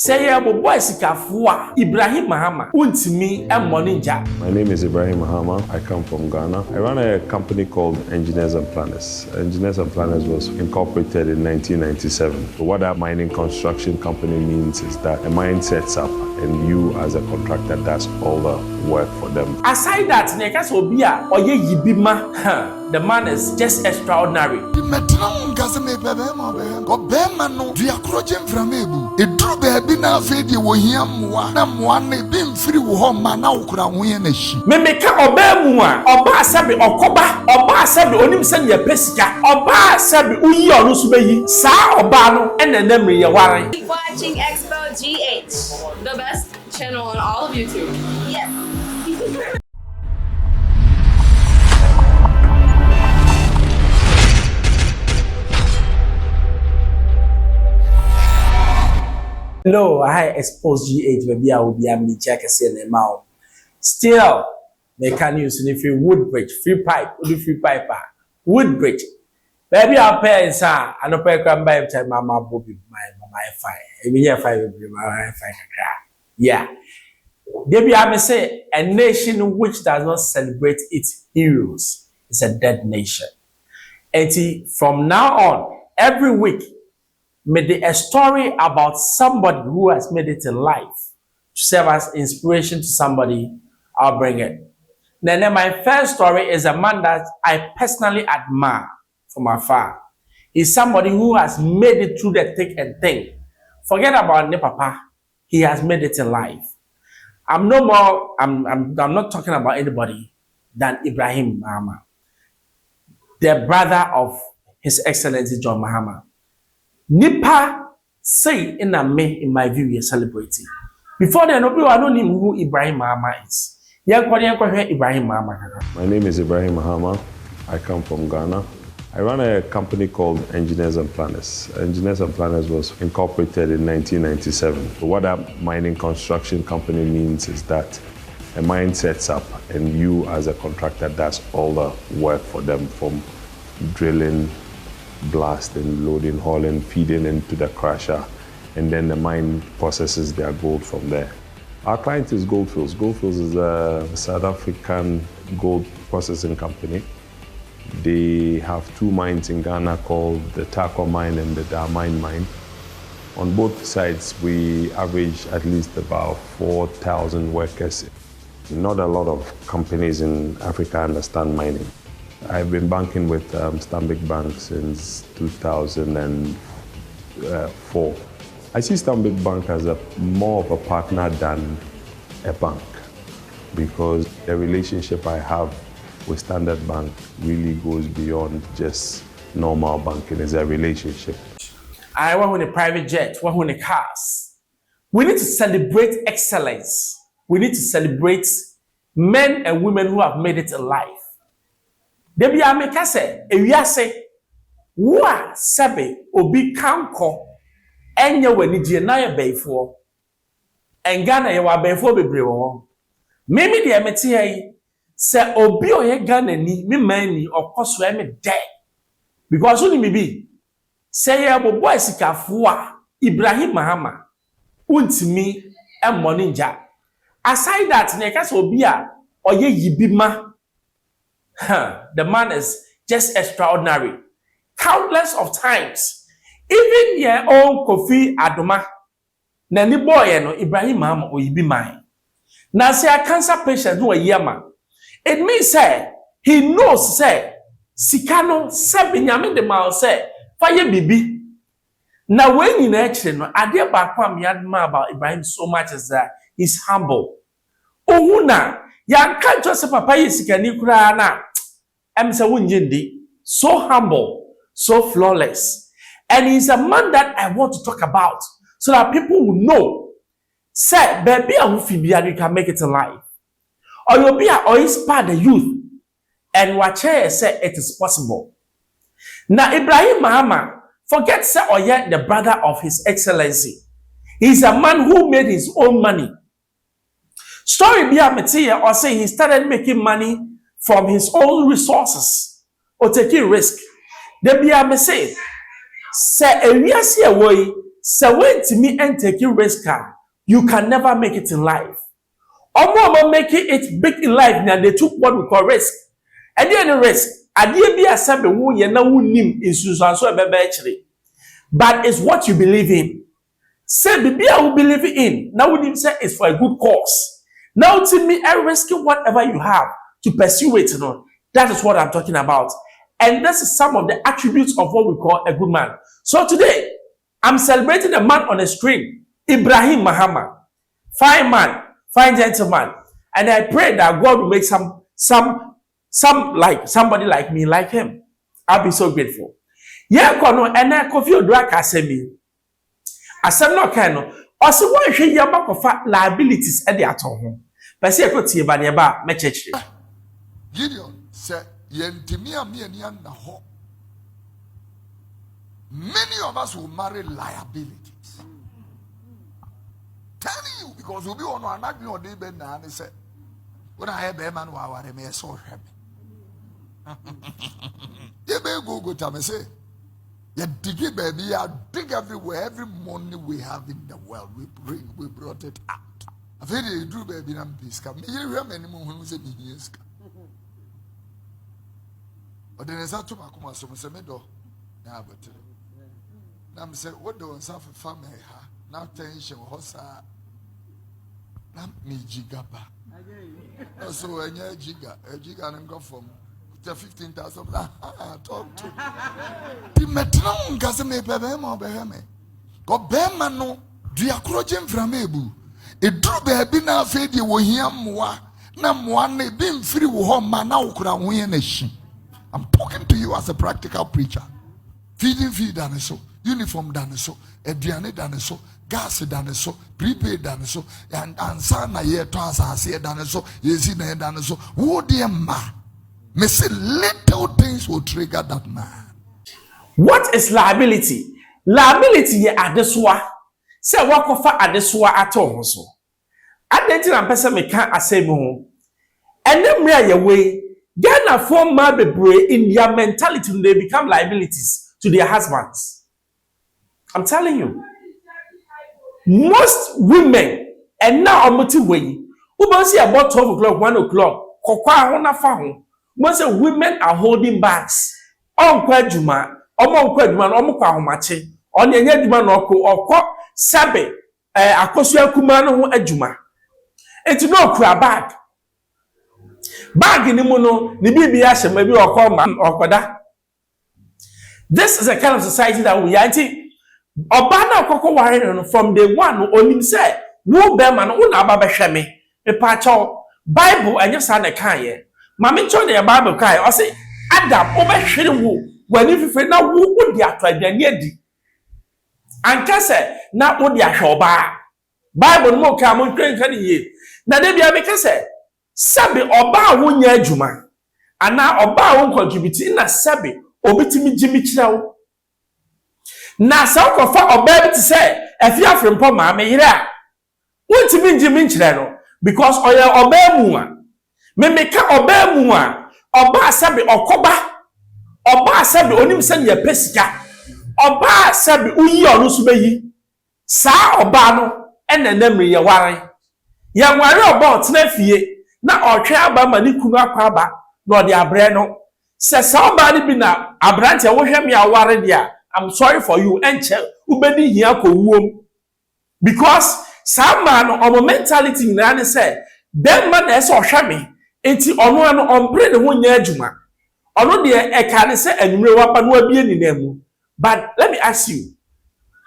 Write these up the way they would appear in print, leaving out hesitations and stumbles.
Say boy sikafua Ibrahim Mahama untimi moninja. My name is Ibrahim Mahama. I come from Ghana. I run a company called Engineers and Planners. Engineers and Planners was incorporated in 1997. What that mining construction company means is that a mine sets up and you as a contractor does all the work for them. Aside that, nekas obia oye yibima, the man is just extraordinary. Bina fedi wo hiamwa na mwane bi mfiri wo ho ma na wokura ho ye na hyi memeka oba mu a oba asabe okoba oba asabe onim se ne pesika oba asabe uyi onu so bayi sa oba no enenam ye ware. Keep watching Xposed GH, the best channel on all of YouTube. Yes. Hello, I Xposed GH, baby. I will be a Sh0ck in the mouth. Still, they can use if you wood bridge, free pipe, free piper, wood bridge. Baby, I'll pay inside. I don't pay come by time, Mama Bobby, my fire. Every year, fire, my fire. Yeah. Baby, I may say a nation which does not celebrate its heroes is a dead nation. And from now on, every week, made a story about somebody who has made it in life to serve as inspiration to somebody. I'll bring it. Then my first story is a man that I personally admire from afar. He's somebody who has made it through the thick and thin. Forget about ne papa. He has made it in life. I'm not talking about anybody than Ibrahim Mahama, the brother of His Excellency John Mahama. Nipa say in my view, you're celebrating. Before then, I don't know who Ibrahim Mahama is. Ibrahim Mahama. My name is Ibrahim Mahama. I come from Ghana. I run a company called Engineers and Planners. Engineers and Planners was incorporated in 1997. What that mining construction company means is that a mine sets up and you as a contractor does all the work for them, from drilling, blasting, loading, hauling, feeding into the crusher, and then the mine processes their gold from there. Our client is Goldfields. Goldfields is a South African gold processing company. They have two mines in Ghana called the Sh0ck mine and the Damine mine. On both sides, we average at least about 4,000 workers. Not a lot of companies in Africa understand mining. I've been banking with Stanbic Bank since 2004. I see Stanbic Bank as more of a partner than a bank, because the relationship I have with Standard Bank really goes beyond just normal banking. It's a relationship. I want a private jet, want a cars. We need to celebrate excellence. We need to celebrate men and women who have made it in life. Debi ameka se ewiase wo a sebe obi kanko enye wani die na ye beifo engana ye wa beifo bebre wo mimi de emete yi se obi oye Ghana ni mi mani okoso eme de because uni mi bi se ye boy sikafo a Ibrahim Mahama untimi moninja. Aside that, nekas obi a oye yibima, the man is just extraordinary. Countless of times, even your own Kofi Adoma, nani boy no Ibrahim Mahama oyibima. Na say a cancer patient who a yama. It means say he knows say sikano sebi nyame de ma say fire bibi. Na when you actually no ade ba kwa me adma about Ibrahim so much is that he's humble. Ohuna ya kan Joseph papa yisikani kura na emse wunjindi, so humble, so flawless. And he's a man that I want to talk about so that people will know. Say, baby, you can make it in life. Or you'll be or inspire the youth. And watch her say it is possible. Now, Ibrahim Mahama, forget say or yet the brother of His Excellency. He's a man who made his own money. Story be a material or say he started making money from his own resources or taking risk. There be a message. Say a we are way So when to me and taking risk, you can never make it in life. Omo making it big in life, now they took what we call risk. And then risk, I did be a sabe who ye na who nim in Susan so actually. But it's what you believe in. Say be I will believe in. Now we didn't say it's for a good cause. Now to me, I risk whatever you have to pursue it. You know? That is what I'm talking about. And this is some of the attributes of what we call a good man. So today, I'm celebrating a man on a string, Ibrahim Mahama. Fine man, fine gentleman. And I pray that God will make some like somebody like me, like him. I'll be so grateful. Yeah, kono and Kofi Oduro asemi. Asem no kind no. Ose won hwe ye bakofa liabilities e de aton ho. Pese e ko tie ba ne ba me chechire. Gideon said, Yentimi ani na ho. Many of us will marry liabilities. Telling you, because we'll be on an agri or day bend and say, when I have a man who I may so happy. You may go to me say, you dig it, baby. I dig everywhere. Every money we have in the world, we brought it out. I feel you do, baby. I'm peace. Me, you hear many more who say, yes. But then it's out to my command, so I do. Now, but I'm saying, what do I suffer family? Now, tension, hossa. Now, me jigaba. So, a giga and go from 15,000. Talk to the metron Gazame Bema Beheme. Go Bemano, Diacrogen Framebu. A drew baby now fade you will hear moi. Nam one being free home, now could win a she. I'm talking to you as a practical preacher. Feed done so, uniform done so, Adriane done so, gas done so, prepaid done so, and sana ye toss as ye done so, ye see done so. Oh dear ma, me say little things will trigger that man. What is liability? Liability ye adeswa. Say wakofa adeswa ato so. Adenti na pese me kan asemu. Enem ria ye way. Ghana form ma bebre in their mentality when they become liabilities to their husbands. I'm telling you. Most women and now on way. Who see about 12 o'clock, 1 o'clock. Kokwa hona fa ho. Most women are holding bags. On kwadjuma, omo kwadjuma no omo kwa homache. On yenye djuma no okọ sabe akosu akuma no ho adjuma. Enti no kura bag. Bag ni mu no ni bibia hyema bi okoma okoda. This is a kind of society that we are in. Oba na okoko ware from day one onim say wo be ma no una aba behwe me pa chaw Bible enye sa na kan ye ma me cho na Bible kai o say Adam obehwere wo wani fife na wo di atwadane adi anka say na wo di ahwe oba Bible mo ka mo twenka ni ye na de bia me ka say sabe oba wo nya adwuma ana oba wo contribute na sabe obitimi gimi kirawo na sa kofa oba bi te say afi afrempo ma me yire a wontimi gimi nkire no because oya oba mu a me meka oba mu a oba sabe okoba oba sabe onim se ne pesika oba sabe uyi onu so bayi sa oba no enenamri ye ware ye ware oba otena fie na otwe aba ma ni kunu akwa aba na ode abre no se sa oba ni bi na abrante wo hwe me aware dia I'm sorry for you enche ubedi hia ko wuom because some man on mentality na ne say dem man na so hwe me enti ono no ombre ne ho nya adwuma ono de e ka ne say anumre wapa no abie ni na mu. But let me ask you,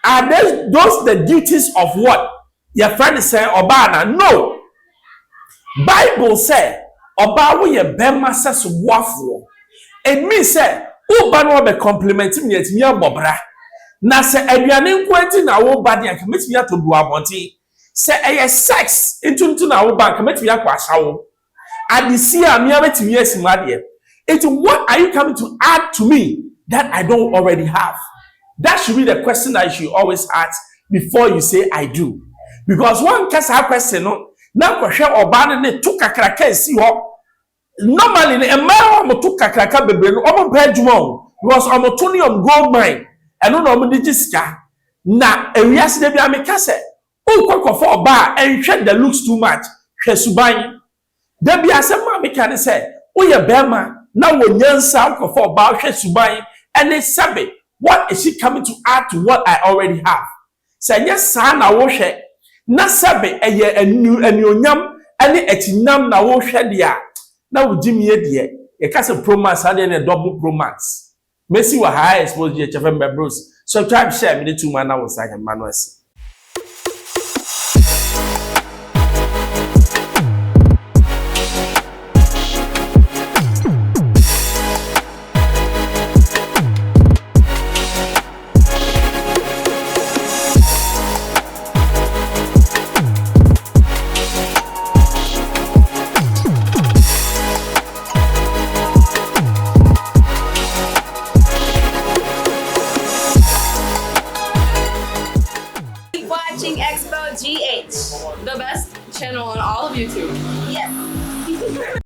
are those the duties of what your friend is saying oba na? No. Bible say oba wo ye bema seso boafo. It means say oba no be compliment me yetimi abobra na se aduane nkwanti na wo ba de ankametimi atodu abonti se eye sex into na wo ba ankametimi akwashawo adisi a me ametimi asima de it. What are you coming to add to me that I don't already have? That should be the question that you should always ask before you say I do. Because one case have question no na kwhwe oba ne to kakraka si ho normally e ma o to kakraka bebre no o ba adwuma o because o to ne gold mine eno na o de gisika Na ewiase de bia me ka se o kwakofo oba enhwe the looks too much hwe suban da bia se ma me ka ne se o ye bema na wonyansa kwakofo oba hwe suban ene sabe what is she coming to add to what I already have se nya sa na wo hwe na sabe eye anionyam ene etinam na wo hwe dia na wo gimie de e ka se promax ade ne double promax Messi wa high exposed je chefe members subscribe share me the two man na wo sa Manuel. Watching Xposed, the best channel on all of YouTube. Yes.